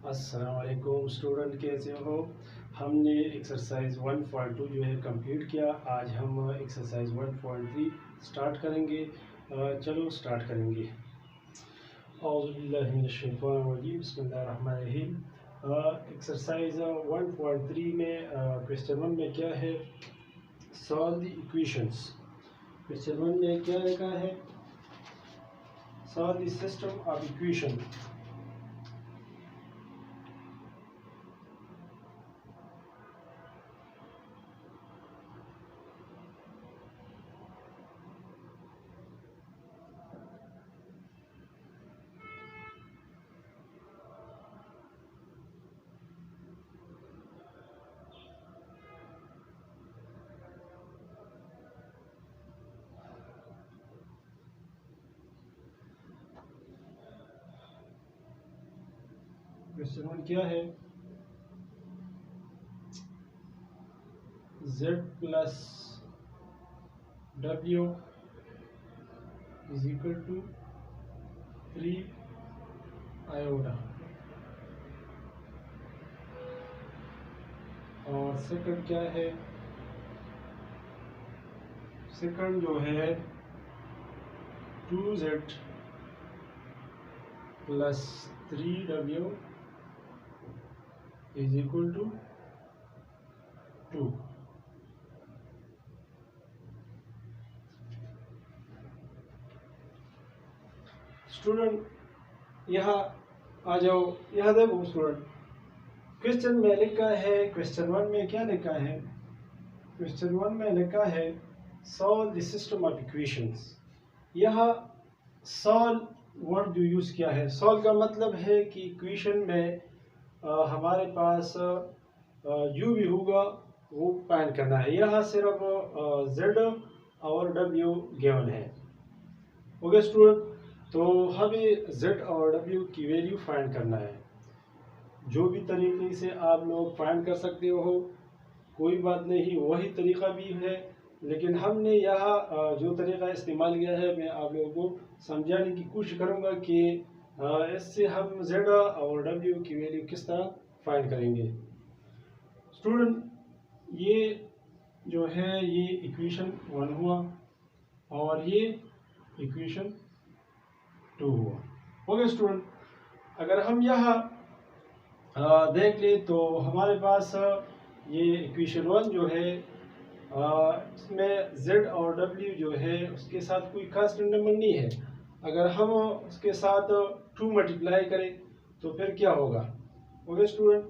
अस्सलाम वालेकुम स्टूडेंट, कैसे हो। हमने एक्सरसाइज 1.2 जो है कंप्लीट किया। आज हम एक्सरसाइज 1.3 स्टार्ट करेंगे। चलो स्टार्ट करेंगे। बिस्मिल्लाहिर्रहमानिर्रहीम। एक्सरसाइज 1.3 में क्वेश्चन 1 में क्या है, सॉल्व द इक्वेशंस। क्वेश्चन 1 में क्या लिखा है, solve the system of equation. Question 1 क्या है, z plus w is equal to 3 iota. और सेकंड क्या है, सेकंड जो है 2z plus 3w is equal to 2। Student यहाँ आ जाओ, यहाँ देखो स्टूडेंट, क्वेश्चन में लिखा है, क्वेश्चन 1 में क्या लिखा है, क्वेश्चन 1 में लिखा है solve the system of equations. यहाँ सॉल्व वर्ड जो यूज किया है, सॉल्व का मतलब है कि इक्वेशन में हमारे पास u भी होगा, वो फाइंड करना है। यहाँ सिर्फ z और w गिवन है। ओके स्टूडेंट, तो हमें z और w की वैल्यू फाइंड करना है। जो भी तरीके से आप लोग फाइंड कर सकते हो, कोई बात नहीं, वही तरीका भी है, लेकिन हमने यहाँ जो तरीका इस्तेमाल किया है मैं आप लोगों को समझाने की कोशिश करूँगा कि इससे हम z और w की वैल्यू किस तरह फाइंड करेंगे। स्टूडेंट, ये जो है ये इक्वेशन 1 हुआ और ये इक्वेशन 2 हुआ। ओके स्टूडेंट, अगर हम यहाँ देख ले तो हमारे पास ये इक्वेशन 1 जो है इसमें z और w जो है उसके साथ कोई खास नंबर नहीं है। अगर हम उसके साथ 2 मल्टीप्लाई करें तो फिर क्या होगा। ओके स्टूडेंट,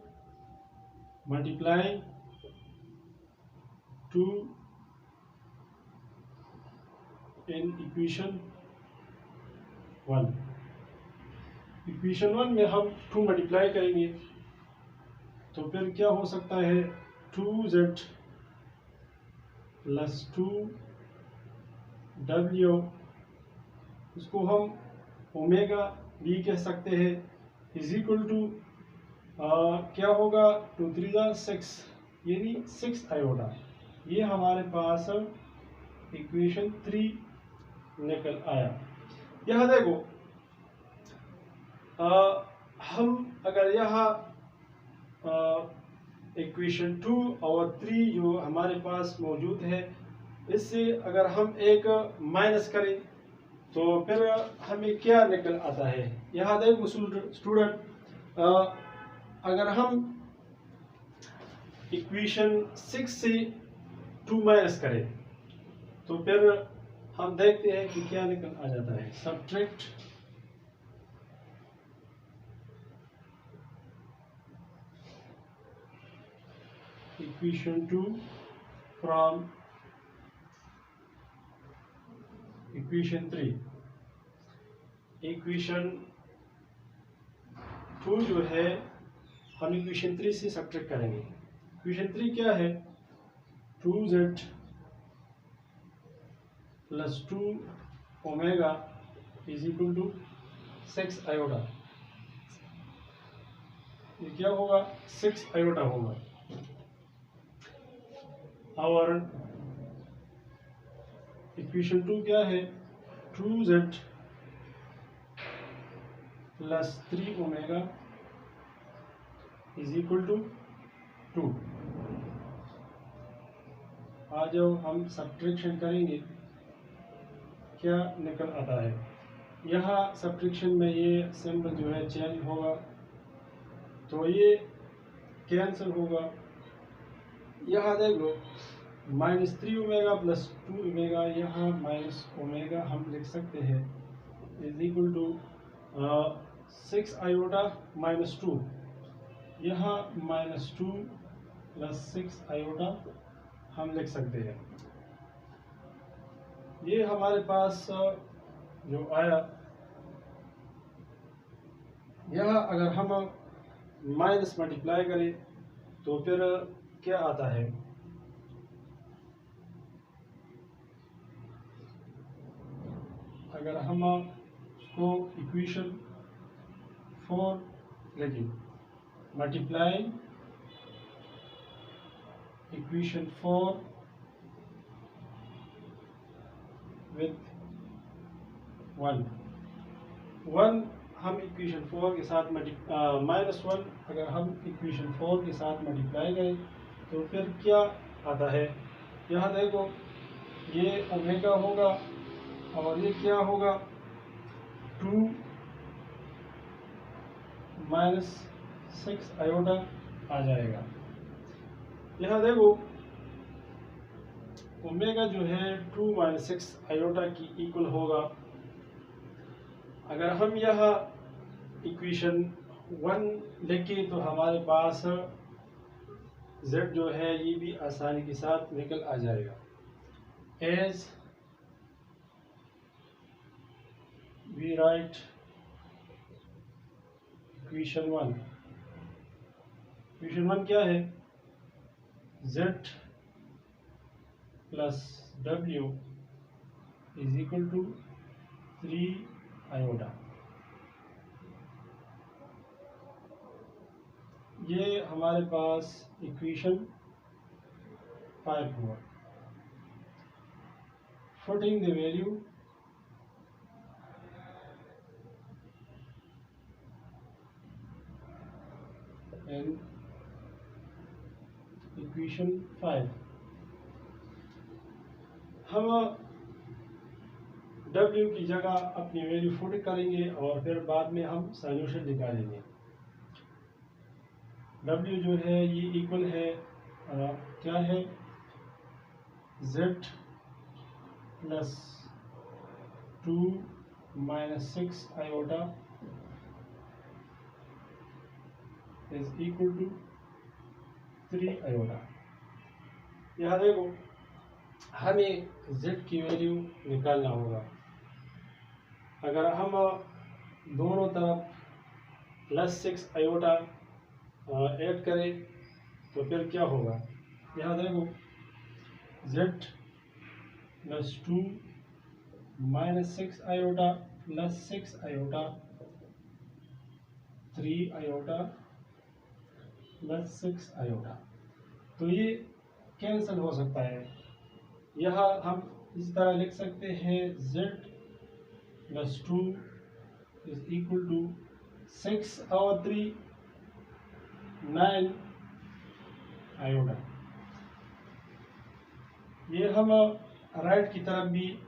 मल्टीप्लाई 2 इन इक्वेशन 1। इक्वेशन 1 में हम 2 मल्टीप्लाई करेंगे तो फिर क्या हो सकता है, 2z प्लस 2w, उसको हम ओमेगा b कह सकते हैं, इज इक्वल टू क्या होगा, 2 3 6 यानी 6 आयोडा। ये हमारे पास इक्वेशन 3 निकल आया। यहाँ देखो हम अगर यहाँ इक्वेशन 2 और 3 जो हमारे पास मौजूद है, इससे अगर हम एक माइनस करें तो फिर हमें क्या निकल आता है। यहाँ देखो स्टूडेंट, अगर हम इक्वेशन 6 से 2 माइनस करें तो फिर हम देखते हैं कि क्या निकल आ जाता है। Subtract equation 2 from equation 3। Equation 2 जो है हम इक्वेशन 3 से सब्ट्रैक्ट करेंगे। इक्वेशन 3 क्या है, 2z plus 2 omega is equal to 6 iota. ये क्या होगा, 6 आयोडा होगा। और इक्वेशन 2 क्या है, 2z plus 3 omega is equal to 2। आ जाओ हम सब्ट्रैक्शन करेंगे, क्या निकल आता है। यहाँ सब्ट्रैक्शन में ये सिंबल जो है चेंज होगा, तो ये कैंसिल होगा। यहाँ देख लो -3 ओमेगा प्लस 2 ओमेगा, यहाँ माइनस ओमेगा हम लिख सकते हैं is equal to 6 iota minus 2, यहाँ -2 प्लस 6 आयोटा हम लिख सकते हैं। ये हमारे पास जो आया, यहाँ अगर हम माइनस मल्टीप्लाई करें तो फिर क्या आता है, अगर हम उसको इक्वेशन 4 लिखें, मल्टीप्लाई इक्वेशन 4 विथ 1 हम इक्वेशन 4 के साथ -1 अगर हम इक्वेशन 4 के साथ मल्टीप्लाई करें तो फिर क्या आता है। यहाँ देखो ये ओमेगा होगा और ये क्या होगा 2 माइनस 6 आयोटा आ जाएगा। यहाँ देखो ओमेगा जो है 2 माइनस 6 आयोटा की इक्वल होगा। अगर हम यहाँ इक्वेशन 1 लिखें तो हमारे पास z जो है ये भी आसानी के साथ निकल आ जाएगा। एज वी राइट इक्वेशन 1 क्या है, z plus w is equal to 3 iota. ये हमारे पास इक्वेशन 5 हुआ। Putting the value in equation 5, हम w की जगह अपनी वैल्यू पुट करेंगे और फिर बाद में हम सॉल्यूशन निकालेंगे। w जो है ये इक्वल है क्या है, z plus 2 minus 6 iota is equal to 3 iota. यहाँ देखो हमें z की वैल्यू निकालना होगा। अगर हम दोनों तरफ प्लस 6 आयोटा ऐड करें तो फिर क्या होगा। यहाँ देखो z plus 2 minus 6 iota plus 6 iota 3 iota plus 6 iota, तो ये कैंसिल हो सकता है। यहाँ हम इस तरह लिख सकते हैं z plus 2 is equal to 6 और 3 9 आयोटा। ये हम राइट की तरफ भी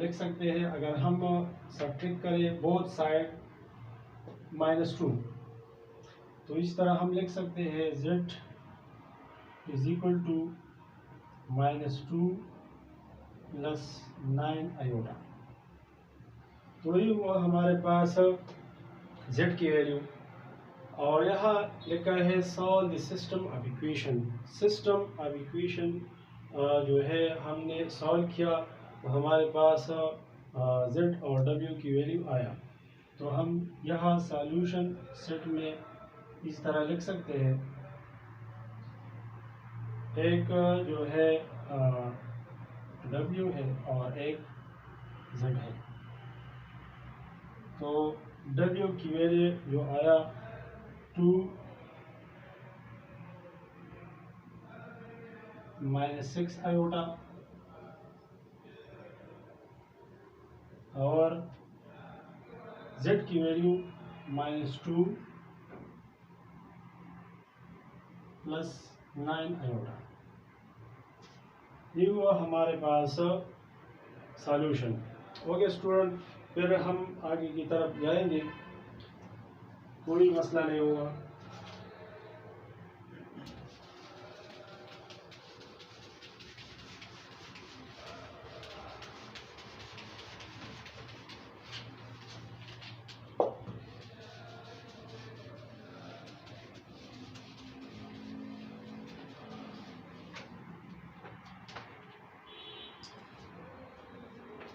लिख सकते हैं। अगर हम सब्ट्रैक्ट करें बोथ साइड -2 तो इस तरह हम लिख सकते हैं z is equal to -2 plus 9 iota. तो ये हुआ हमारे पास z की वैल्यू। और यहाँ लिखा है solve the system of equation. System of equation जो है हमने सॉल्व किया तो हमारे पास z और w की वैल्यू आया। तो हम यहाँ सॉल्यूशन सेट में इस तरह लिख सकते हैं, एक जो है w है और एक z है। तो w की वैल्यू जो आया 2 माइनस 6 आयोटा और z की वैल्यू -2 प्लस 9 आयोटा। ये हुआ हमारे पास सॉल्यूशन। ओके स्टूडेंट, फिर हम आगे की तरफ जाएंगे, कोई मसला नहीं होगा।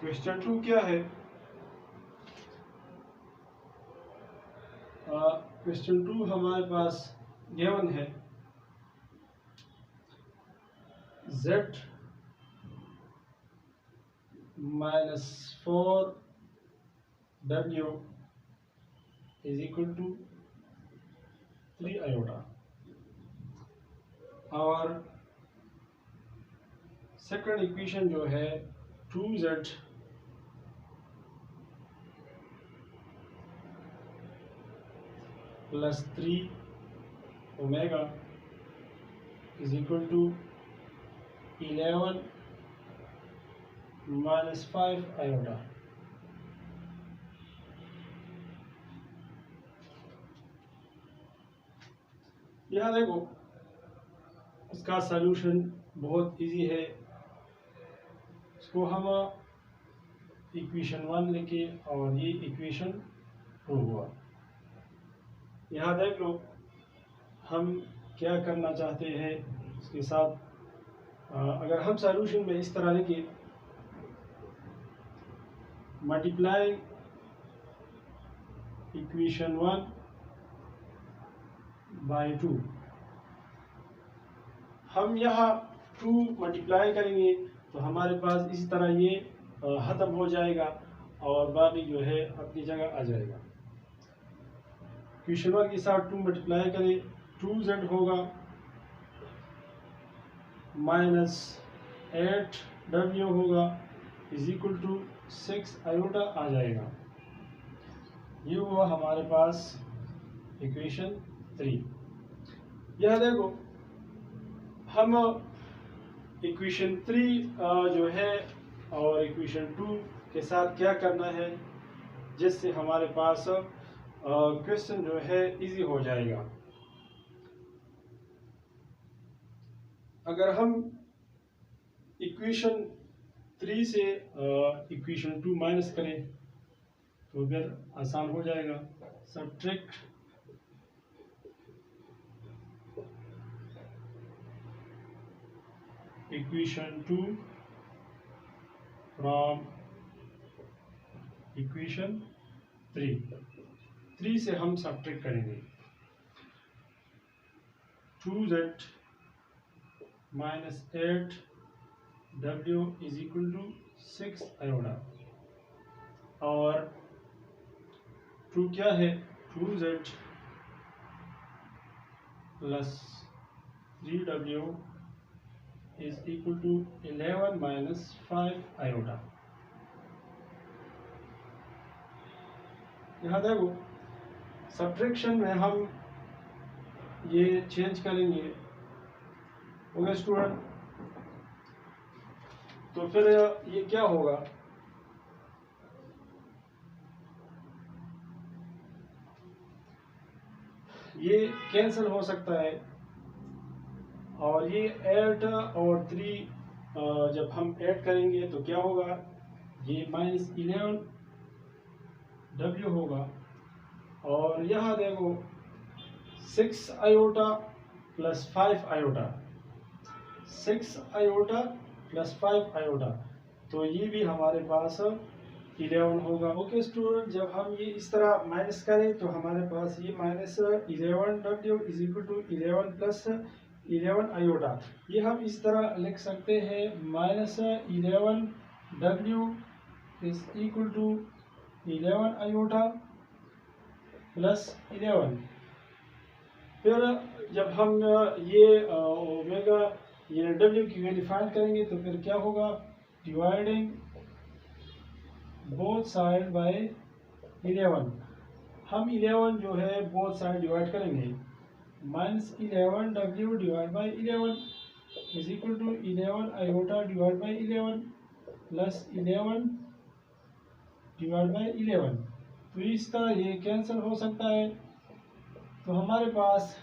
क्वेश्चन 2 क्या है? क्वेश्चन 2 हमारे पास गिवन है z minus 4w is equal to 3 iota, और सेकंड इक्वेशन जो है 2z plus 3 omega is equal to 11 minus 5 iota। यहाँ देखो, इसका सॉल्यूशन बहुत इजी है। इसको हम इक्वेशन 1 लिखे और ये इक्वेशन 2 हुआ। यहाँ देख लो, हम क्या करना चाहते हैं इसके साथ। अगर हम सॉल्यूशन में इस तरह लिखे, मल्टीप्लाई इक्वेशन 1 बाय 2, हम यहाँ 2 मल्टीप्लाई करेंगे तो हमारे पास इसी तरह ये खत्म हो जाएगा और बाकी जो है अपनी जगह आ जाएगा। इक्वेशन 1 के साथ 2 मल्टीप्लाई करें, 2z होगा माइनस 8w होगा इज इक्वल टू 6 आयोटा आ जाएगा। ये हुआ हमारे पास इक्वेशन 3। यह देखो, हम इक्वेशन 3 जो है और इक्वेशन 2 के साथ क्या करना है, जिससे हमारे पास क्वेश्चन जो है इजी हो जाएगा। अगर हम इक्वेशन 3 से इक्वेशन 2 माइनस करें तो फिर आसान हो जाएगा। सब्ट्रैक्ट इक्वेशन 2 फ्रॉम इक्वेशन 3 से हम सब्ट्रैक्ट करेंगे। 2z minus 8w is equal to 6 iota, और 2 क्या है, 2z plus 3w is equal to 11 minus 5 iota. यहाँ देखो, सब्ट्रैक्शन में हम ये चेंज करेंगे। ओके स्टूडेंट, तो फिर ये क्या होगा, ये कैंसिल हो सकता है, और ये 8 और 3 जब हम ऐड करेंगे तो क्या होगा, ये माइनस 11w होगा, और यहाँ देखो 6 iota plus 5 iota, 6 iota plus 5 iota, तो ये भी हमारे पास 11 होगा। ओके स्टूडेंट, जब हम ये इस तरह माइनस करें तो हमारे पास ये minus 11w is equal to 11 plus 11 iota, ये हम इस तरह लिख सकते हैं, minus 11w is equal to 11 iota plus 11। फिर जब हम ये ओमेगा ये w की वैल्यू फाइंड करेंगे तो फिर क्या होगा, डिवाइडिंग बोथ साइड बाय 11, हम 11 जो है बोथ साइड डिवाइड करेंगे, minus 11 W divide by 11 is equal to 11 iota divide by 11 plus 11 divide by 11। तो इस तरह ये कैंसिल हो सकता है। तो हमारे पास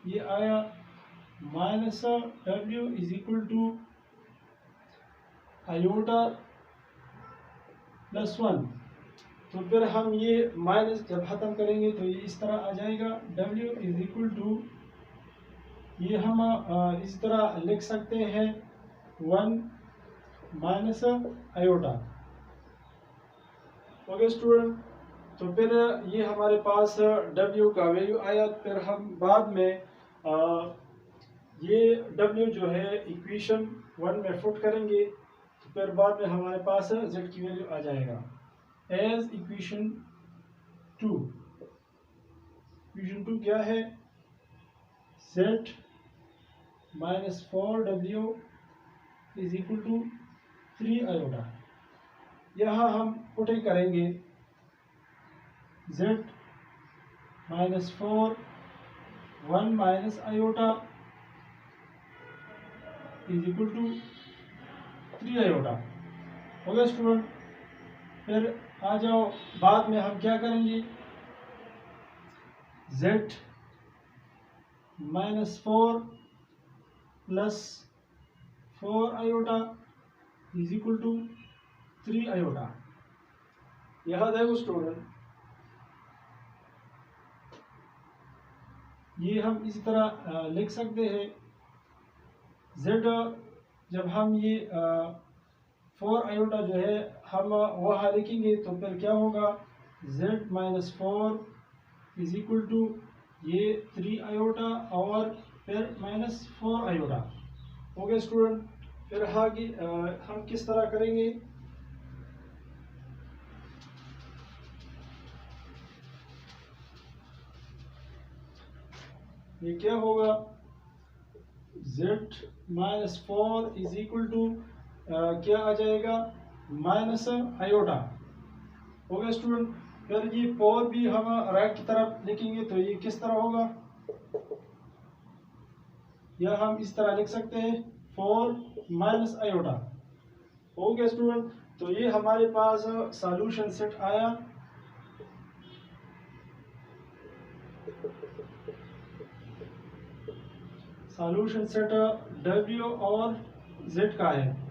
ये आया minus W is equal to iota plus 1। तो फिर हम ये माइनस जब ख़त्म करेंगे तो ये इस तरह आ जाएगा, डब्ल्यू इज इक्वल टू, ये हम इस तरह लिख सकते हैं 1 माइनस आयोटा। ओके स्टूडेंट, तो फिर ये हमारे पास W का वैल्यू आया। फिर हम बाद में ये W जो है इक्वेशन 1 में फुट करेंगे, तो फिर बाद में हमारे पास Z की वैल्यू आ जाएगा एज इक्वेशन 2। इक्वेशन 2 क्या है? Z minus 4W is equal to 3 iota. यहाँ हम पुटिंग करेंगे Z minus 4 1 minus iota is equal to 3 iota. Okay student, फिर आ जाओ बाद में हम क्या करेंगे, Z minus 4 plus 4 iota is equal to 3 iota. यहाँ देखो स्टूडेंट, ये हम इसी तरह लिख सकते हैं। Z जब हम ये 4 आयोटा जो है हम वहाँ लिखेंगे तो फिर क्या होगा, Z minus 4 is equal to ये 3 आयोटा और फिर माइनस 4 आयोटा। ओके स्टूडेंट, फिर आगे हम किस तरह करेंगे, ये क्या होगा, Z minus 4 is equal to क्या आ जाएगा, माइनस आयोटा। ओके स्टूडेंट, फिर ये 4 भी हम राइट की तरफ लिखेंगे तो ये किस तरह होगा, या हम इस तरह लिख सकते हैं 4 माइनस आयोटा। ओके स्टूडेंट, तो ये हमारे पास सॉल्यूशन सेट आया। सॉल्यूशन सेट W और Z का है।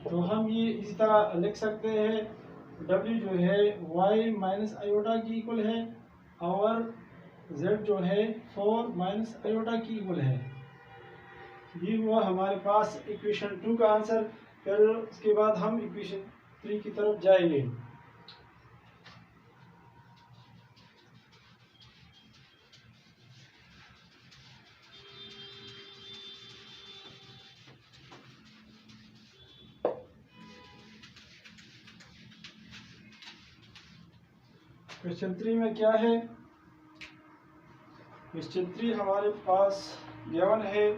तो हम ये इसी तरह लिख सकते हैं, W जो है y माइनस आयोटा की इक्वल है और Z जो है 4 माइनस आयोटा की इक्वल है। ये हुआ हमारे पास इक्वेशन 2 का आंसर। फिर उसके बाद हम इक्वेशन 3 की तरफ जाएंगे। क्वेश्चन 3 में क्या है, क्वेश्चन 3 हमारे पास 11 है।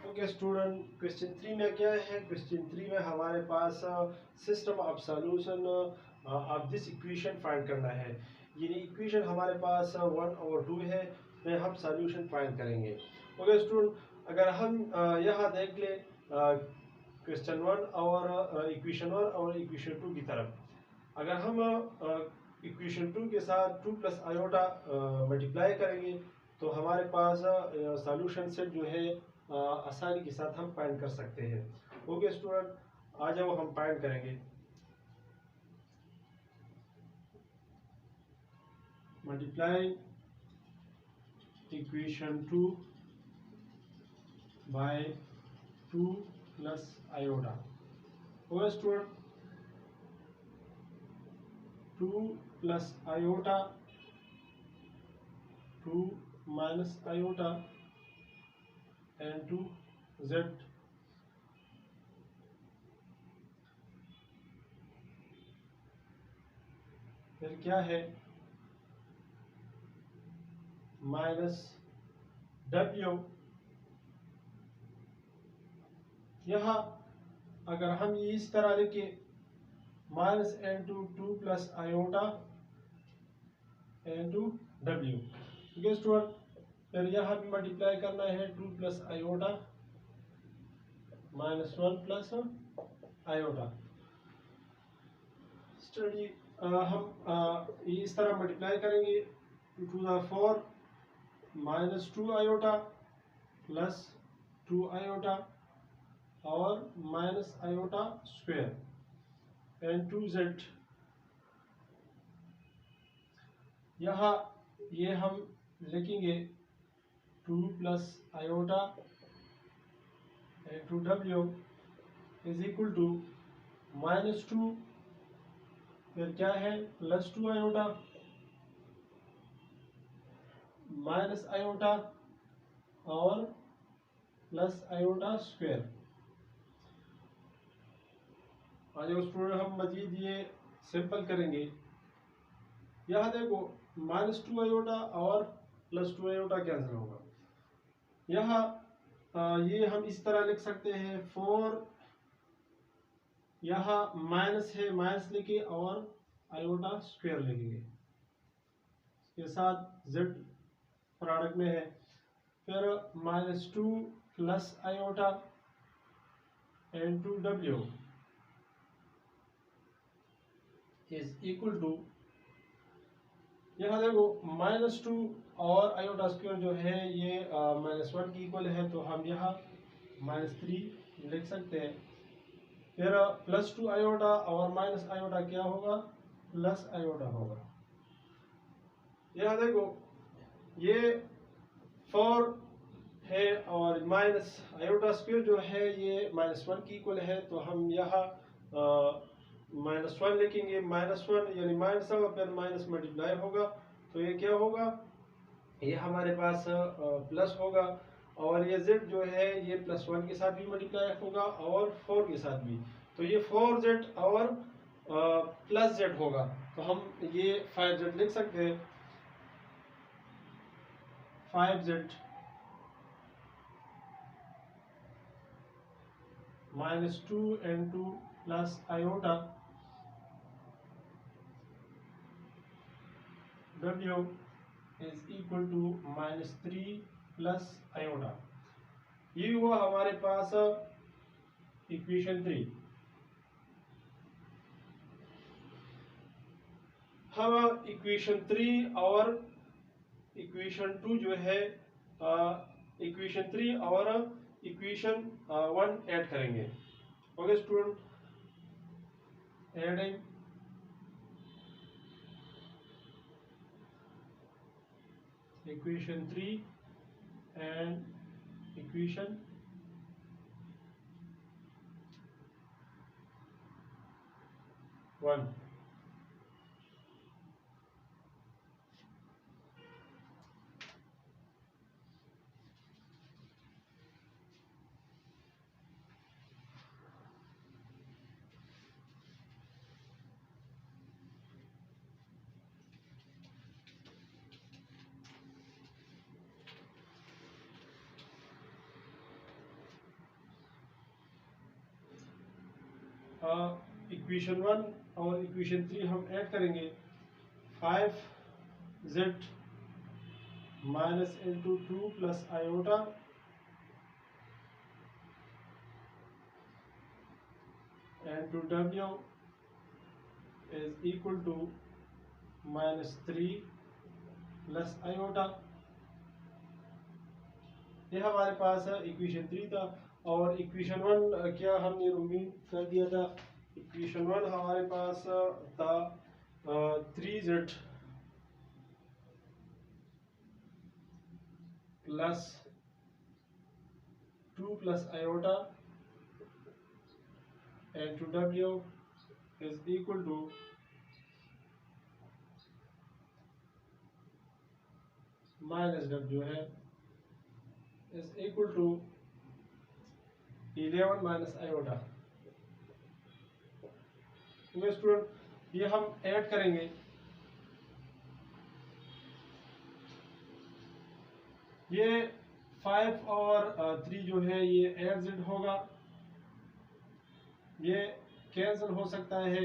ओके स्टूडेंट, क्वेश्चन 3 में क्या है, क्वेश्चन 3 में हमारे पास system of solution of this equation find करना है। ये इक्वेशन हमारे पास 1 और 2 है, में हम सॉल्यूशन फाइंड करेंगे। ओके स्टूडेंट, अगर हम यहाँ देख ले क्वेश्चन 1 और इक्वेशन 1 और इक्वेशन 2 की तरफ, अगर हम इक्वेशन 2 के साथ 2 प्लस आयोटा मल्टीप्लाई करेंगे तो हमारे पास सॉल्यूशन सेट जो है आसानी के साथ हम फाइंड कर सकते हैं। ओके स्टूडेंट, आ जाओ हम फाइंड करेंगे। Multiply equation 2 by 2 plus iota. Okay student, 2 plus iota 2 minus iota and 2 Z फिर क्या है, माइनस W। यहाँ अगर हम ये इस तरह लिखे minus n2 2 plus iota n2 W। ठीक है स्टूडेंट, फिर यहाँ भी मल्टीप्लाई करना है 2 plus iota -1 plus iota. Study हम इस तरह मल्टीप्लाई करेंगे 2 to the 4 -2 iota plus 2 iota और minus iota square and 2z। यहाँ ये हम लिखेंगे 2 plus iota and 2w is equal to -2, फिर क्या है प्लस 2 आयोटा माइनस आयोटा और प्लस आयोटा स्क्वायर। आज स्टूडेंट हम मजीद ये सिंपल करेंगे। यहाँ देखो -2 आयोटा और +2 आयोटा कैंसिल होगा। यहाँ ये हम इस तरह लिख सकते हैं 4, यहाँ माइनस है माइनस लिखे और आयोटा स्क्वायर लिखेंगे, इसके साथ z प्रोडक्ट में है। फिर -2 plus iota and 2w is equal to, यहाँ देखो -2 और आयोटा स्क्वायर जो है ये -1 की इक्वल है, तो हम यहाँ -3 लिख सकते हैं। फिर +2 आयोटा और माइनस आयोटा क्या होगा, प्लस आयोटा होगा। यहाँ देखो ये 4 है और माइनस आयोटा स्क्वायर जो है ये -1 की इक्वल है, तो हम यहाँ -1 लिखेंगे। -1 यानी माइनस होगा, फिर माइनस मल्टीप्लाई होगा, तो ये क्या होगा, ये हमारे पास प्लस होगा। और ये z जो है ये +1 के साथ भी मल्टीप्लाई होगा और 4 के साथ भी, तो ये 4z और प्लस z होगा, तो हम ये 5z लिख सकते हैं। 5z -2 and 2 plus iota w is equal to -3 plus iota. ये हुआ हमारे पास इक्वेशन 3। हम इक्वेशन 3 और इक्वेशन 2 जो है इक्वेशन 3 और इक्वेशन 1 ऐड करेंगे। Okay student, adding equation 3 and equation 1। Equation 1 और इक्वेशन 3 हम ऐड करेंगे। 5z - 2 plus iota and 2w is equal to -3 plus iota. ये हमारे पास इक्वेशन 3 था। और इक्वेशन 1 क्या हमने उम्मीद कर दिया था, इक्वेशन 1 हमारे पास था 3z plus 2 plus iota and 2w is equal to -w है is equal to 11 minus iota. Student ये हम ऐड करेंगे। ये 5 और 3 जो है ये ऐड z होगा, ये कैंसिल हो सकता है।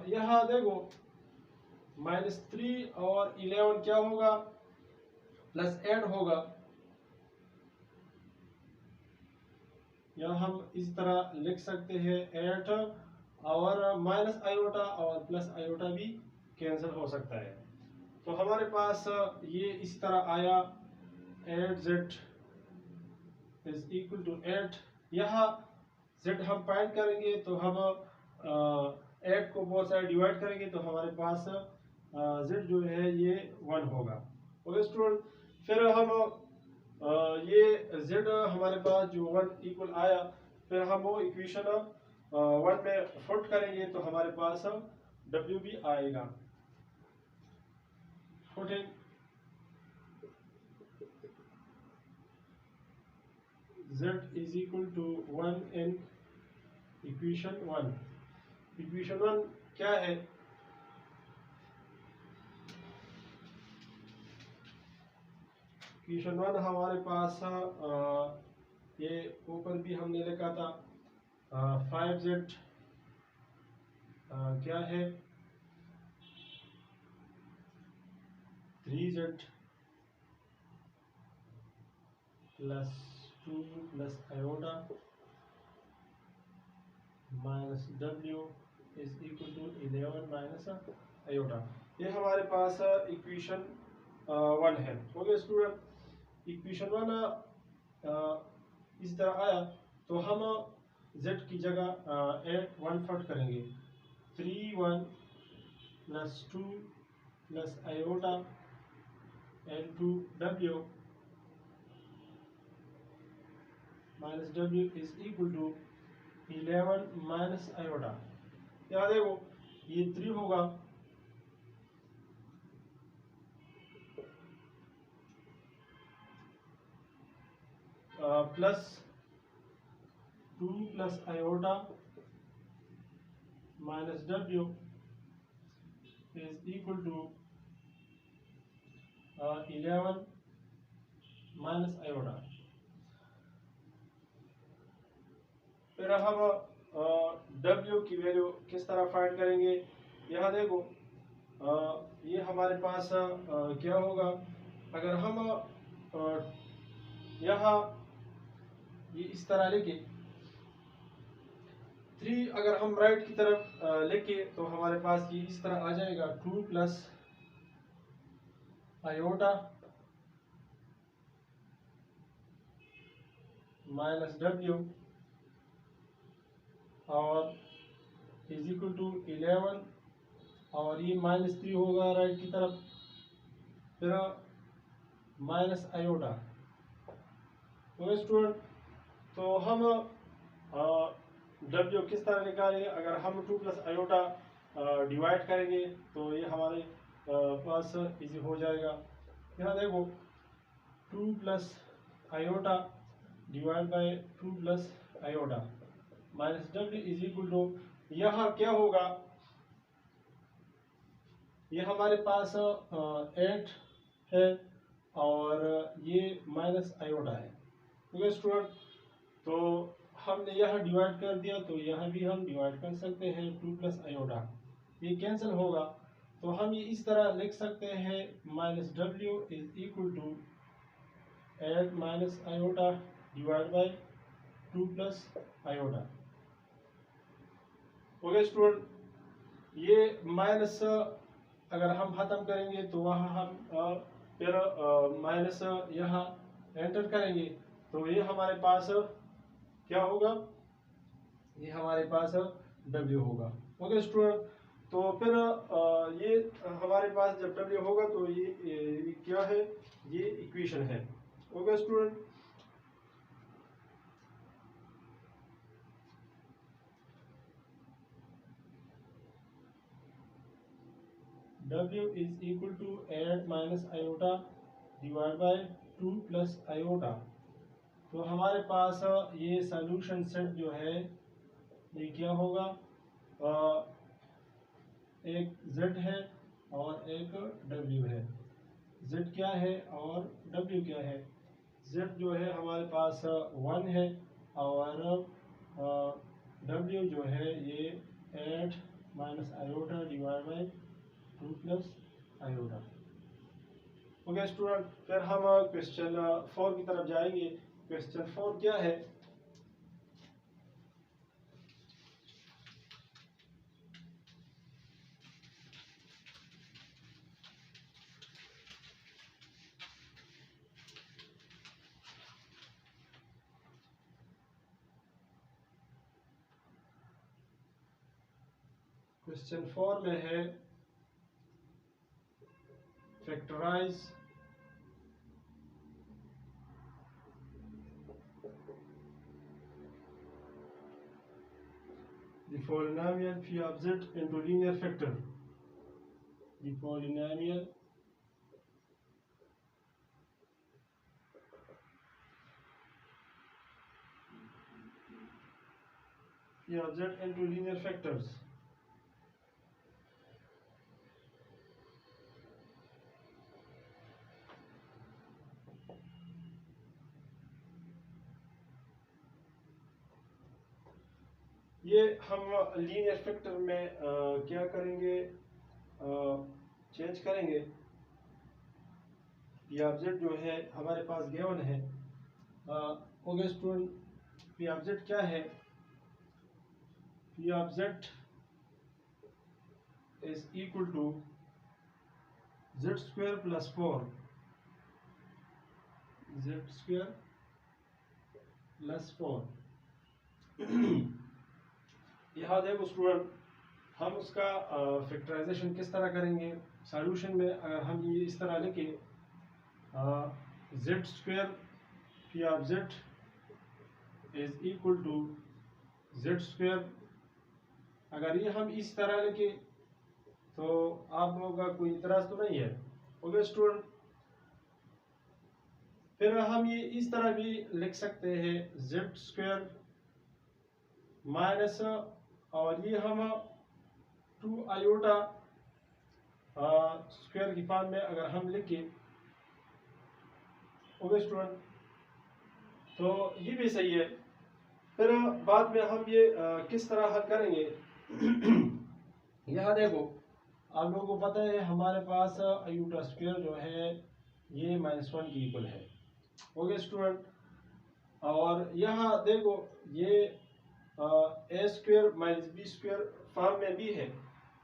यहाँ देखो -3 और 11 क्या होगा, +8 होगा। या हम इस तरह लिख सकते हैं 8 और माइनस आयोटा और प्लस आयोटा भी कैंसिल हो सकता है। तो हमारे पास ये इस तरह आया 8z इज इक्वल टू 8। यहाँ z हम फाइंड करेंगे तो हम 8 को बहुत सारे डिवाइड करेंगे तो हमारे पास z जो है ये 1 होगा। ओके स्टूडेंट, फिर हम ये z हमारे पास जो 1 इक्वल आया, फिर हम वो इक्वेशन 1 में फुट करेंगे तो हमारे पास w भी आएगा। Putting z is equal to 1 in equation 1। Equation 1 क्या है, इक्वेशन 1 हमारे पास ये ऊपर भी हमने लिखा था 5z क्या है 3z plus 2 plus iota minus w is equal to 11 minus iota. ये हमारे पास इक्वेशन 1 है। ओके स्टूडेंट, इक्वेशन 1 इस तरह आया तो हम z की जगह 1 फट करेंगे 3 1 plus 2 plus iota into w minus w is equal to 11 minus iota. यहाँ देखो ये 3 होगा plus 2 plus iota minus w is equal to 11 minus iota. फिर हम w की वैल्यू किस तरह फाइंड करेंगे, यहाँ देखो ये हमारे पास क्या होगा, अगर हम यहाँ ये इस तरह लिखे 3 अगर हम राइट की तरफ लिखे तो हमारे पास ये इस तरह आ जाएगा 2 प्लस आयोटा माइनस w और इज इक्वल टू 11 और ये -3 होगा राइट की तरफ, फिर माइनस आयोटा। तो स्टूडेंट, तो हम w किस तरह निकालेंगे, अगर हम 2 प्लस आयोटा डिवाइड करेंगे तो ये हमारे पास इजी हो जाएगा। यहाँ देखो 2 plus iota divide by 2 plus iota minus w is equal to, यहाँ क्या होगा, ये हमारे पास 8 है और ये माइनस आयोटा है। ठीक है स्टूडेंट, तो हमने यहाँ डिवाइड कर दिया तो यहाँ भी हम डिवाइड कर सकते हैं 2 प्लस आयोटा, ये कैंसिल होगा तो हम ये इस तरह लिख सकते हैं minus w is equal to 8 minus iota divide by 2 plus iota. Okay student, ये माइनस अगर हम खत्म करेंगे तो वहाँ हम फिर माइनस यहाँ एंटर करेंगे तो ये हमारे पास क्या होगा, ये हमारे पास w होगा। ओके स्टूडेंट, तो फिर ये हमारे पास जब w होगा तो ये क्या है, ये इक्वेशन है। Okay student, w is equal to 8 minus iota divide by 2 plus iota. तो हमारे पास ये सॉल्यूशन सेट जो है ये क्या होगा, एक z है और एक w है। z क्या है और w क्या है, z जो है हमारे पास 1 है और w जो है ये 8 minus iota divide by 2 plus iota. Okay student, फिर हम क्वेश्चन 4 की तरफ जाएंगे। क्वेश्चन 4 क्या है? क्वेश्चन 4 में है factorise the polynomial phi of z into linear factor. The polynomial phi of z into linear factors. ये हम लीनियर फैक्टर में क्या करेंगे, चेंज करेंगे। पी ऑफ जेड जो है हमारे पास गिवन है। Okay student, P of Z क्या है? P of Z is equal to Z square plus 4, Z square plus 4। यहाँ देखो स्टूडेंट, हम उसका फैक्टराइजेशन किस तरह करेंगे। सॉल्यूशन में अगर हम ये इस तरह लिखे Z square P of Z is equal to Z square, अगर ये हम इस तरह लिखे तो आप लोगों का कोई इतराज तो नहीं है। ओके स्टूडेंट, फिर हम ये इस तरह भी लिख सकते हैं जेड स्क्वायर माइनस, और ये हम 2 आयोटा स्क्वायर की फॉर्म में अगर हम लिखे। ओके स्टूडेंट, तो ये भी सही है। फिर बाद में हम ये किस तरह हल करेंगे। यहाँ देखो, आप लोगों को पता है हमारे पास आयोटा स्क्वायर जो है ये -1 की इक्वल है। ओके स्टूडेंट, और यहाँ देखो ये A square minus B square form में भी है,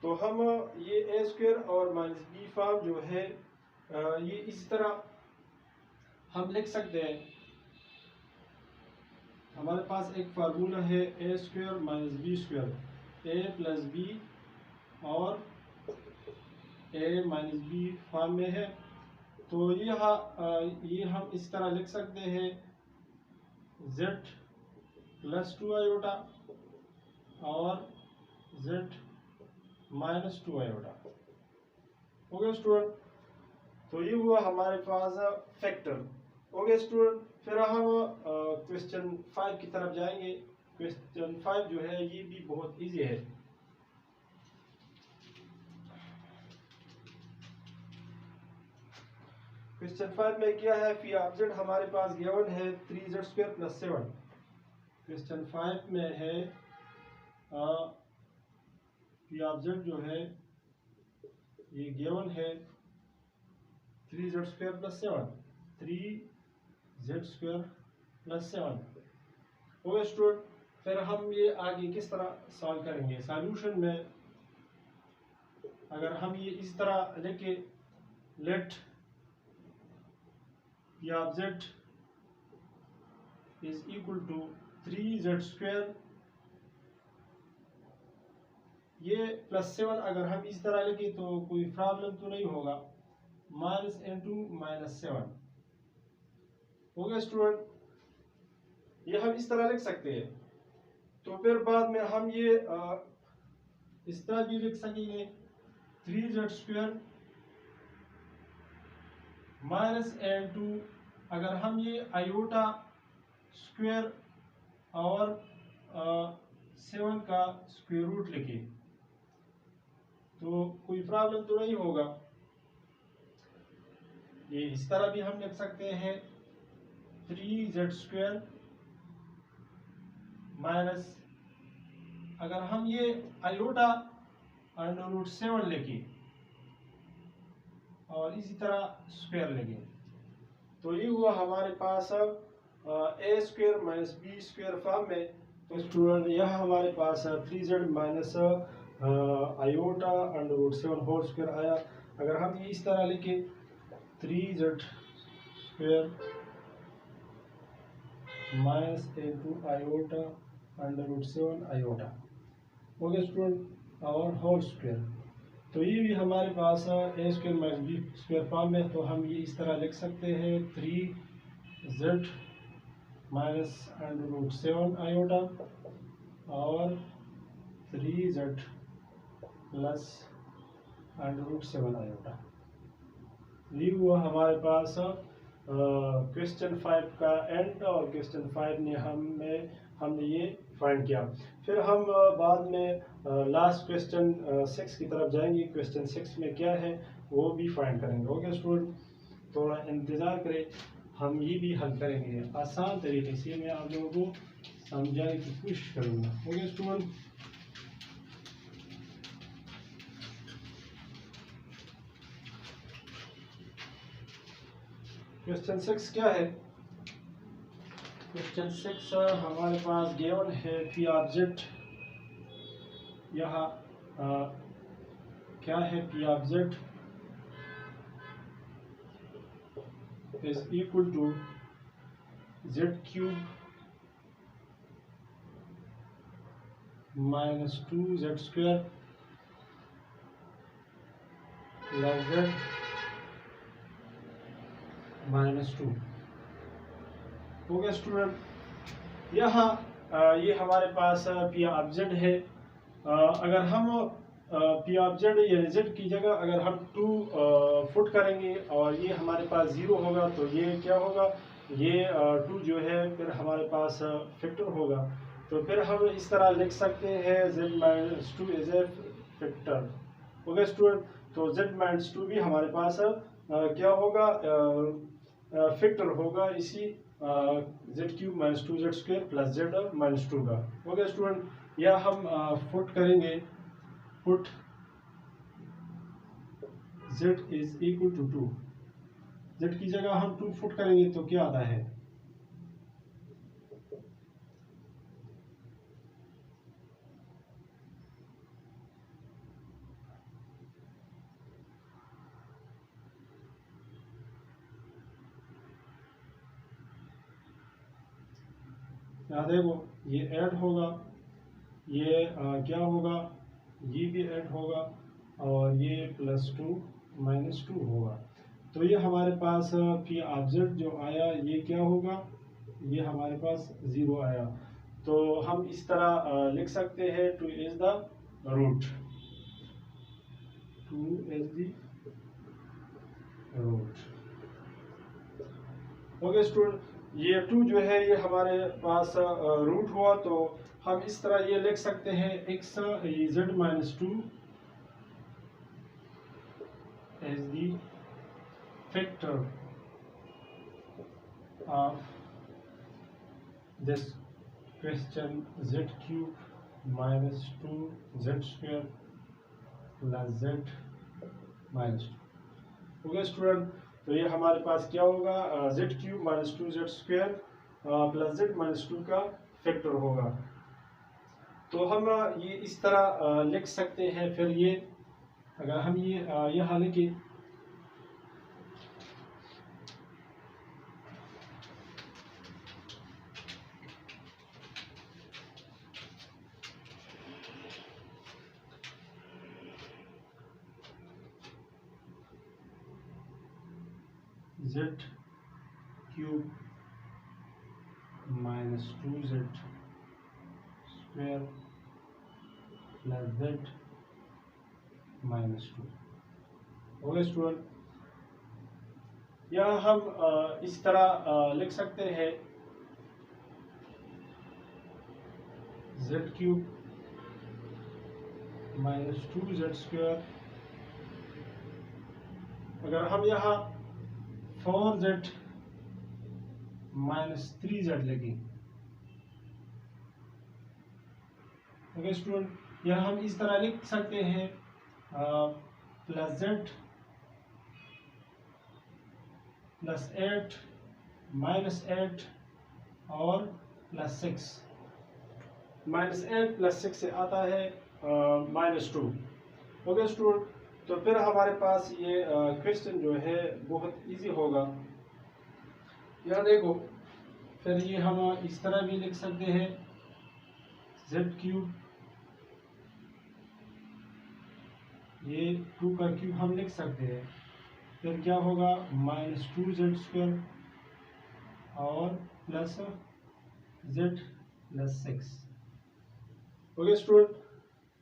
तो हम ये ए स्क्वायर और माइनस बी फॉर्म जो है ये इस तरह हम लिख सकते हैं। हमारे पास एक फार्मूला है ए स्क्वायर माइनस बी स्क्वायर, ए प्लस बी और ए माइनस बी फॉर्म में है। तो ये हम इस तरह लिख सकते हैं जेड प्लस 2 आयोटा और Z minus 2 iota. Okay student, तो ये हुआ हमारे पास फैक्टर। ओके स्टूडेंट, फिर हम क्वेश्चन 5 की तरफ जाएंगे। क्वेश्चन 5 जो है ये भी बहुत इजी है। क्वेश्चन 5 में क्या है, पी ऑफ जेड हमारे पास गिवन है 3z स्क्वायर प्लस 7। क्वेश्चन 5 में है पी ऑफ जेड जो है ये गिवन है 3z square plus 7, 3z square plus 7। Okay student, फिर हम ये आगे किस तरह सॉल्व करेंगे। सॉल्यूशन में अगर हम ये इस तरह लिखे, let P of Z is equal to 3z square, ये प्लस 7 अगर हम इस तरह लिखे तो कोई प्रॉब्लम तो नहीं होगा, minus into minus 7। Okay student, ये हम इस तरह लिख सकते हैं। तो फिर बाद में हम ये इस तरह भी लिख सकेंगे 3z स्क्वायर माइनस n2, अगर हम ये आयोटा स्क्वायर और 7 का स्क्वायर रूट लिखे तो कोई प्रॉब्लम तो नहीं होगा। ये इस तरह भी हम लिख सकते हैं 3z स्क्वायर माइनस, अगर हम ये आयोटा अंडर रूट 7 लिखे और इसी तरह स्क्वायर लेंगे। तो ये हुआ हमारे पास A square minus B square form में। तो स्टूडेंट यह हमारे पास 3z minus iota under root 7 whole square आया। अगर हम ये इस तरह लिखें 3z square minus a2 iota under root 7 iota, okay student, और होल स्क्वायर। तो ये भी हमारे पास A square minus B square form में। तो हम ये इस तरह लिख सकते हैं 3z minus under root 7 iota और 3z plus under root 7 iota. ये हुआ हमारे पास क्वेश्चन 5 का एंड, और क्वेश्चन 5 ने हमने ये फाइंड किया। फिर हम बाद में लास्ट क्वेश्चन 6 की तरफ जाएंगे। क्वेश्चन 6 में क्या है वो भी फाइंड करेंगे। ओके स्टूडेंट, थोड़ा इंतज़ार करें, हम ये भी हल करेंगे आसान तरीके से। मैं आप लोगों को समझाने की कोशिश करूँगा। ओके स्टूडेंट, क्वेश्चन 6 क्या है? क्वेश्चन 6 हमारे पास गिवन है पी ऑब्जेक्ट। यहाँ क्या है? P object is equal to Z cube minus 2z square plus Z minus 2। Okay student, यहाँ ये हमारे पास पी ऑब्जेक्ट है। अगर हम पी ऑब्जेक्ट या जेड की जगह अगर हम 2 फुट करेंगे और ये हमारे पास 0 होगा, तो ये क्या होगा? ये 2 जो है फिर हमारे पास फैक्टर होगा। तो फिर हम इस तरह लिख सकते हैं z minus 2 is a factor. Okay student, तो z माइनस 2 भी हमारे पास क्या होगा? फैक्टर होगा इसी Z cube minus 2z square plus Z minus 2 का। ओके स्टूडेंट, या हम फुट करेंगे, put z is equal to 2। z की जगह हम 2 फुट करेंगे तो क्या आता है? यहाँ देखो, ये ऐड होगा, ये क्या होगा? ये भी ऐड होगा और ये प्लस 2 माइनस 2 होगा। तो ये हमारे पास पी ऑब्जेक्ट जो आया ये क्या होगा? ये हमारे पास 0 आया। तो हम इस तरह लिख सकते हैं 2 is the root, 2 is the root. Okay student, ये 2 जो है ये हमारे पास रूट हुआ। तो हम इस तरह ये लिख सकते हैं x z minus 2 is the factor of this question z cube minus 2z square plus z minus 2। Okay student, तो ये हमारे पास क्या होगा? z cube minus 2z square plus z minus 2 का फैक्टर होगा। तो हम ये इस तरह लिख सकते हैं। फिर ये अगर हम ये यहाँ लिखें z cube minus 2z square plus z minus 2। Okay student, यह हम इस तरह लिख सकते हैं z cube minus 2z square. अगर हम यहाँ 4z माइनस 3z लगे, ओके स्टूडेंट, यह हम इस तरह लिख सकते हैं प्लस z प्लस 8 माइनस 8 और प्लस 6। -8 + 6 से आता है -2। ओके स्टूडेंट, तो फिर हमारे पास ये क्वेश्चन जो है बहुत इजी होगा। यहाँ देखो, फिर ये हम इस तरह भी लिख सकते हैं z3, ये 2 का क्यूब हम लिख सकते हैं। फिर क्या होगा -2z² और प्लस z + 6। ओके स्टूडेंट,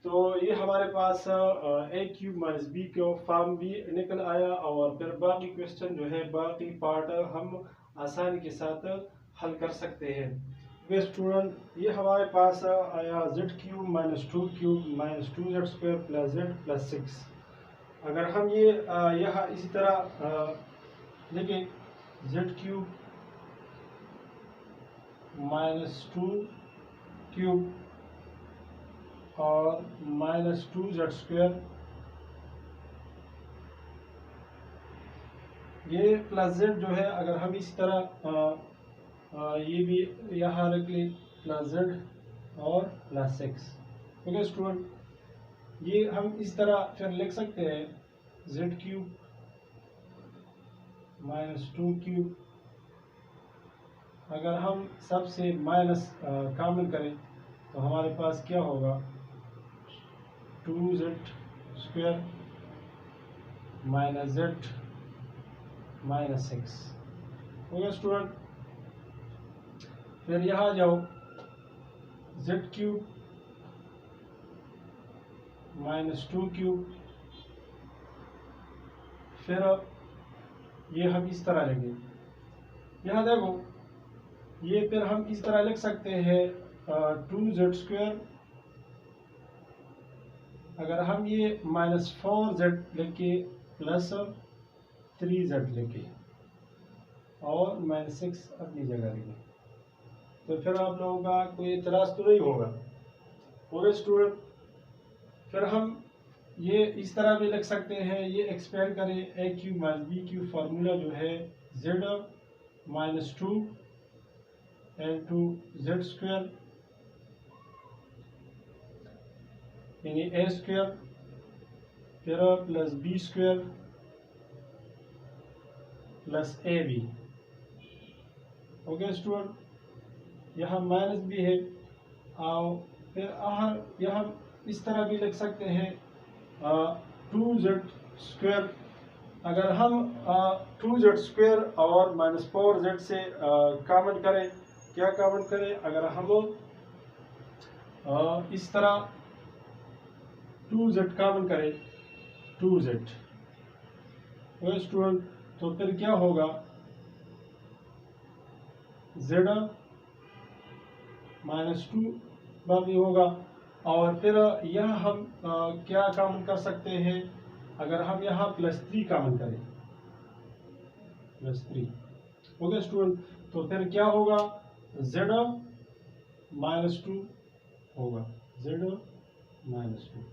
तो ये हमारे पास a³ - b का फॉर्म भी निकल आया और फिर बाकी क्वेश्चन जो है बाकी पार्ट हम आसानी के साथ हल कर सकते हैं। ओके स्टूडेंट, ये हमारे पास आया z³ - 2³ - 2z² + z + 6। अगर हम ये यहाँ इसी तरह लिखें z³ - 2³ और -2z², ये प्लस z जो है अगर हम इसी तरह ये भी यहाँ रख लें प्लस z और प्लस 6। ओके स्टूडेंट, ये हम इस तरह फिर लिख सकते हैं z³ - 2³। अगर हम सबसे माइनस कॉमन करें तो हमारे पास क्या होगा 2z² - z - 6। ओके स्टूडेंट, फिर यहाँ जाओ z³ - 2³, फिर ये हम इस तरह लेंगे। यहाँ देखो, ये फिर हम इस तरह लिख सकते हैं 2z²। अगर हम ये -4z लिखे प्लस 3z लिखे और -6 अपनी जगह लिखे, तो फिर आप लोगों का कोई इतराज तो नहीं होगा। ओके स्टूडेंट, फिर हम ये इस तरह भी लिख सकते हैं, ये एक्सपेंड करें a³ - b³ फार्मूला जो है z - 2 into z² यानी a² फिर plus b² plus ab। Okay student, यहाँ माइनस भी है और फिर यहाँ इस तरह भी लिख सकते हैं 2z²। अगर हम 2z² और -4z से कॉमन करें, क्या कॉमन करें? अगर हम इस तरह 2z कॉमन करें 2z, तो स्टूडेंट तो फिर क्या होगा z -2 बाकी होगा। और फिर यह हम क्या कॉमन कर सकते हैं? अगर हम यहाँ +3 कॉमन करें +3। ओके स्टूडेंट, तो फिर क्या होगा z -2 होगा, z -2।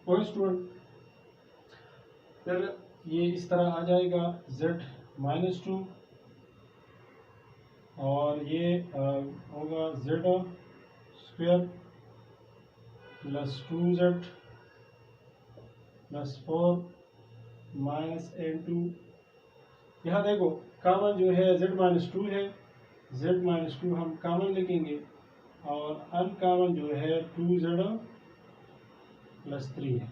ओके स्टूडेंट, फिर ये इस तरह आ जाएगा z -2 और ये होगा z² + 2z + 4 -n2। यहाँ देखो कॉमन जो है z -2 है, z -2 हम कॉमन लिखेंगे और अनकॉमन जो है 2z + 3 है।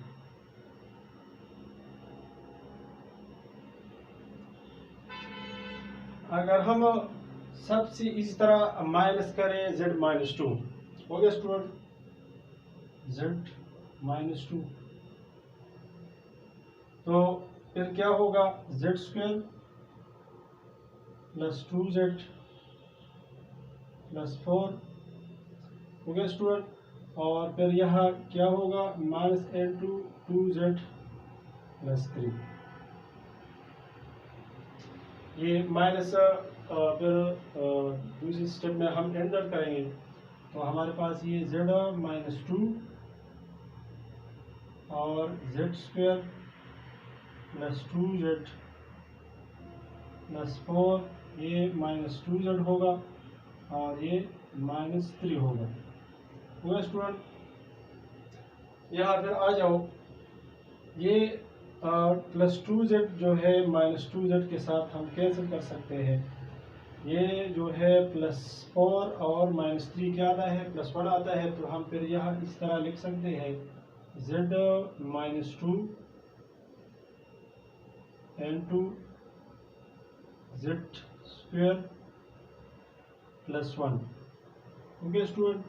अगर हम सबसे इस तरह माइनस करें z -2, ओके स्टूडेंट, z -2, तो फिर क्या होगा z² + 2z + 4। ओके स्टूडेंट, और फिर यहाँ क्या होगा -n2 2z + 3। ये माइनस फिर दूसरी स्टेप में हम एंटर करेंगे तो हमारे पास ये z -2 और z² प्लस 2z प्लस 4, ये माइनस 2z होगा और ये माइनस 3 होगा। हुआ स्टूडेंट? यहाँ फिर आ जाओ, ये प्लस 2z जो है माइनस 2z के साथ हम कैंसिल कर सकते हैं। ये जो है प्लस 4 और माइनस 3 क्या आता है, प्लस 1 आता है। तो हम फिर यहाँ इस तरह लिख सकते हैं z minus 2 n2 z square plus 1। Okay student,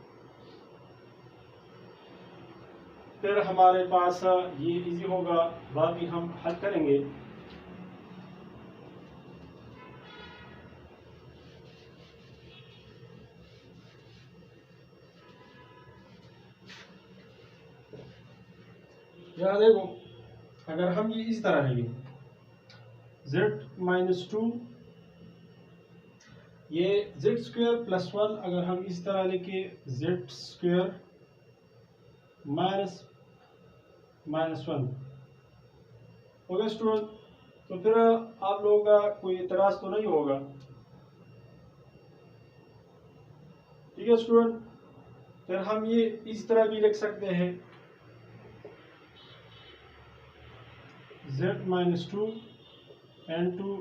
फिर हमारे पास ये इजी होगा, बाकी हम हल करेंगे। यहाँ देखो, अगर हम ये इस तरह लेंगे z माइनस 2, ये z स्क्वेयर प्लस 1, अगर हम इस तरह लिखे z square minus 1। Okay student, तो फिर आप लोगों का कोई इतराज तो नहीं होगा? ठीक है स्टूडेंट, फिर हम ये इस तरह भी लिख सकते हैं z minus 2 n2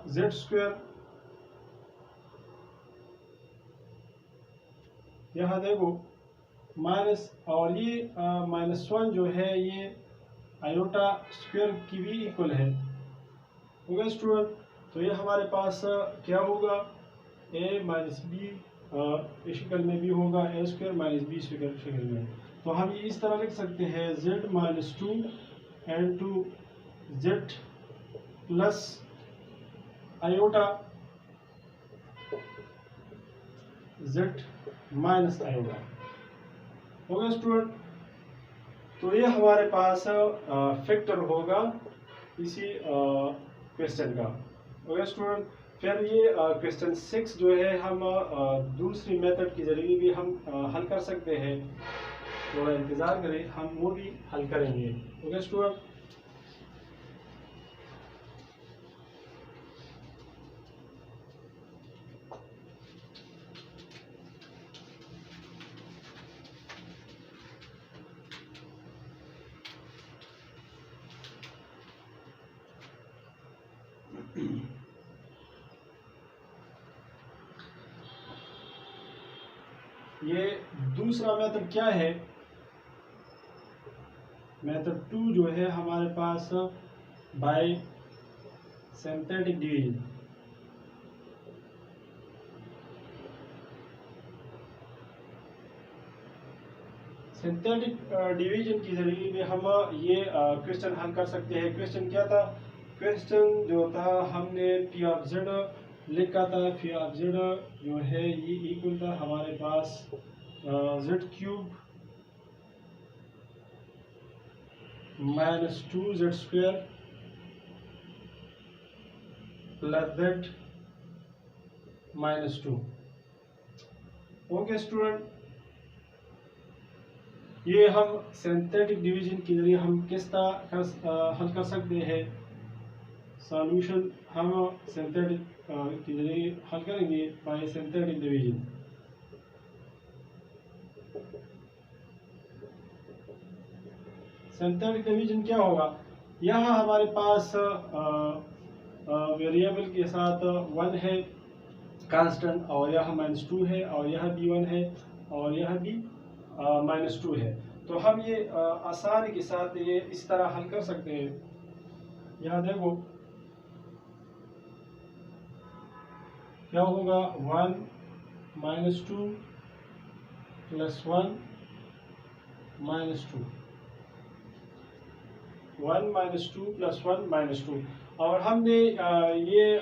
z square. यहाँ देखो माइनस, और ये माइनस 1 जो है ये आयोटा स्क्वायर की भी इक्वल है। ओके स्टूडेंट, तो ये हमारे पास क्या होगा, a माइनस बी शक्ल में भी होगा, a स्क्वायर माइनस बी शक्ल में। तो हम ये इस तरह लिख सकते हैं z minus 2 n2 z plus iota z minus iota. Okay student, तो ये हमारे पास फैक्टर होगा इसी क्वेश्चन का। ओके स्टूडेंट, फिर ये क्वेश्चन 6 जो है हम दूसरी मेथड के जरिए भी हम हल कर सकते हैं। थोड़ा इंतज़ार करें, हम वो भी हल करेंगे। ओके स्टूडेंट, ये दूसरा मेथड क्या है, मेथड 2 जो है हमारे पास by synthetic division. Synthetic division के जरिए में हम ये क्वेश्चन हल कर सकते हैं। क्वेश्चन क्या था, क्वेश्चन जो था हमने पी ऑफ जेड लिखा था। पी ऑफ जेड जो है ये इक्वल था हमारे पास Z cube minus 2 Z square plus Z minus 2। Okay student, ये हम सिंथेटिक डिवीजन के जरिए हम किस तरह हल कर सकते हैं। सॉल्यूशन हम सिंथेटिक के जरिए हल करेंगे bye synthetic division. Synthetic division क्या होगा, यहाँ हमारे पास वेरिएबल के साथ 1 है कांस्टेंट, और यहाँ -2 है, और यहाँ भी 1 है, और यहाँ भी -2 है। तो हम ये आसानी के साथ ये इस तरह हल कर सकते हैं। यहाँ देखो क्या होगा, 1 -2 प्लस 1 -2, 1 -2 प्लस 1 -2। और हमने ये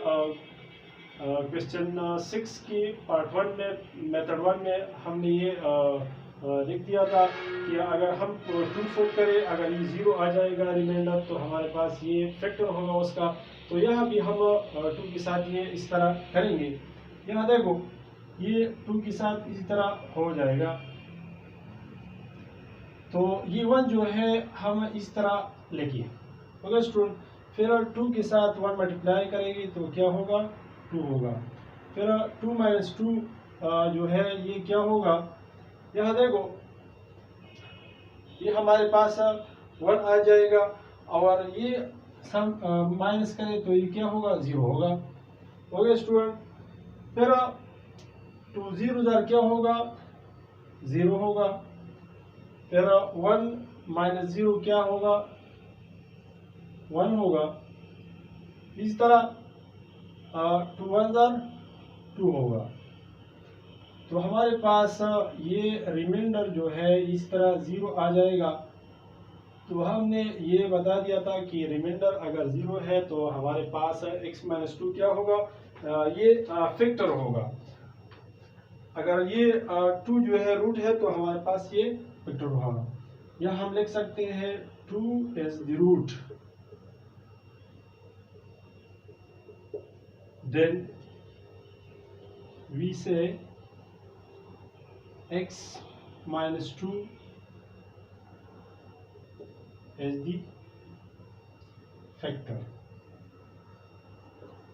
क्वेश्चन 6 की पार्ट 1 में मेथड 1 में हमने ये लिख दिया था कि अगर हम 2 फोल्ड करें, अगर ये 0 आ जाएगा रिमाइंडर, तो हमारे पास ये फैक्टर होगा उसका। तो यहाँ भी हम 2 के साथ ये इस तरह करेंगे। यहाँ देखो ये 2 के साथ इसी तरह हो जाएगा। तो ये 1 जो है हम इस तरह लिखिए। ओके स्टूडेंट, फिर 2 के साथ 1 मल्टीप्लाई करेंगे तो क्या होगा, 2 होगा। फिर 2 माइनस 2 जो है ये क्या होगा, यहाँ देखो ये हमारे पास 1 आ जाएगा और ये सम माइनस करें तो ये क्या होगा, 0 होगा। ओके स्टूडेंट, फिर 2 0 क्या होगा, 0 होगा। फिर 1 माइनस 0 क्या होगा, 1 होगा। इस तरह 2 1 2 होगा। तो हमारे पास ये रिमाइंडर जो है इस तरह 0 आ जाएगा। तो हमने ये बता दिया था कि रिमाइंडर अगर 0 है तो हमारे पास x माइनस 2 क्या होगा, ये फैक्टर होगा। अगर ये 2 जो है रूट है तो हमारे पास ये फैक्टर होगा। या हम लिख सकते हैं 2 is the root, then we say x minus 2 is the factor।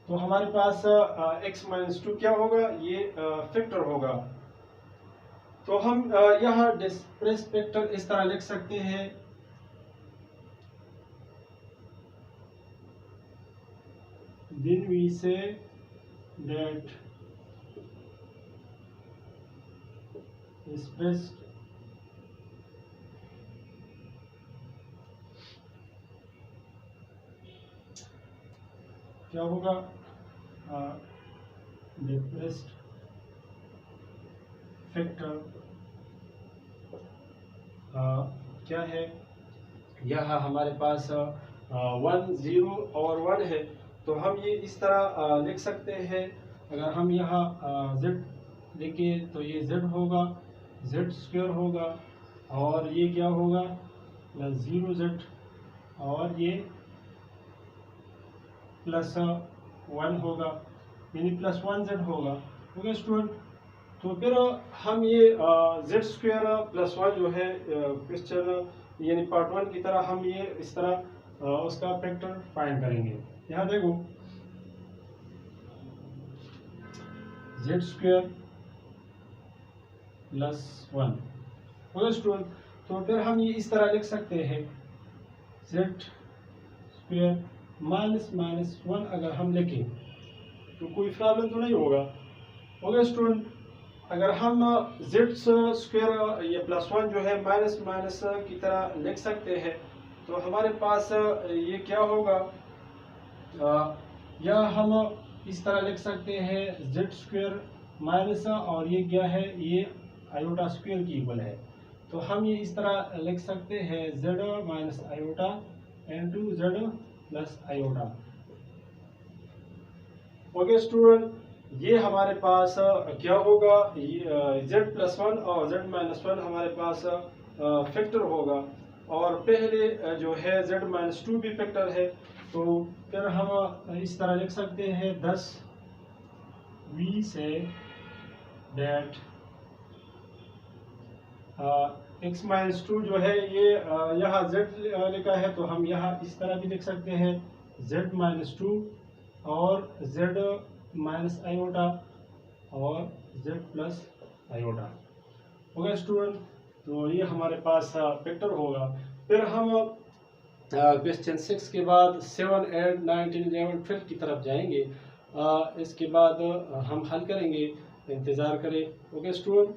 तो हमारे पास x माइनस 2 क्या होगा, ये फैक्टर होगा। तो हम यहाँ डिस्प्रेस फैक्टर इस तरह लिख सकते हैं, then we say that expressed क्या होगा, डिप्रेस्ड फैक्टर क्या है, यह हमारे पास 1 0 और 1 है। तो हम ये इस तरह लिख सकते हैं। अगर हम यहाँ z लिखें तो ये z होगा, z स्क्वायर होगा, और ये क्या होगा, प्लस 0z, और ये प्लस 1 होगा, यानी प्लस 1z होगा। ओके स्टूडेंट, तो फिर हम ये z स्क्वायर प्लस 1 जो है क्वेश्चन यानी पार्ट 1 की तरह हम ये इस तरह उसका फैक्टर फाइंड करेंगे। यहाँ देखो z square plus 1। Okay student, तो फिर हम ये इस तरह लिख सकते हैं z स्क्वायर माइनस माइनस 1। अगर हम लिखें तो कोई प्रॉब्लम तो नहीं होगा। ओके स्टूडेंट, अगर हम z स्क्वायर या प्लस 1 जो है माइनस माइनस की तरह लिख सकते हैं तो हमारे पास ये क्या होगा, या हम इस तरह लिख सकते हैं z स्क्वायर माइनस, और ये क्या है, ये आयोटा स्क्वायर की इक्वल है। तो हम ये इस तरह लिख सकते हैं z minus iota into z plus iota. Okay student, ये हमारे पास क्या होगा, z प्लस 1 और z माइनस 1 हमारे पास फैक्टर होगा, और पहले जो है z माइनस 2 भी फैक्टर है। तो फिर हम इस तरह लिख सकते हैं 10 we say that x minus 2 जो है ये यहाँ z लिखा है तो हम यहाँ इस तरह भी लिख सकते हैं z माइनस 2 और z माइनस आयोटा और z plus iota. Okay student, तो ये हमारे पास फैक्टर होगा। फिर हम क्वेश्चन 6 के बाद 7 8 9 10 11 12 की तरफ जाएंगे। इसके बाद हम हल करेंगे, इंतज़ार करें। Okay student.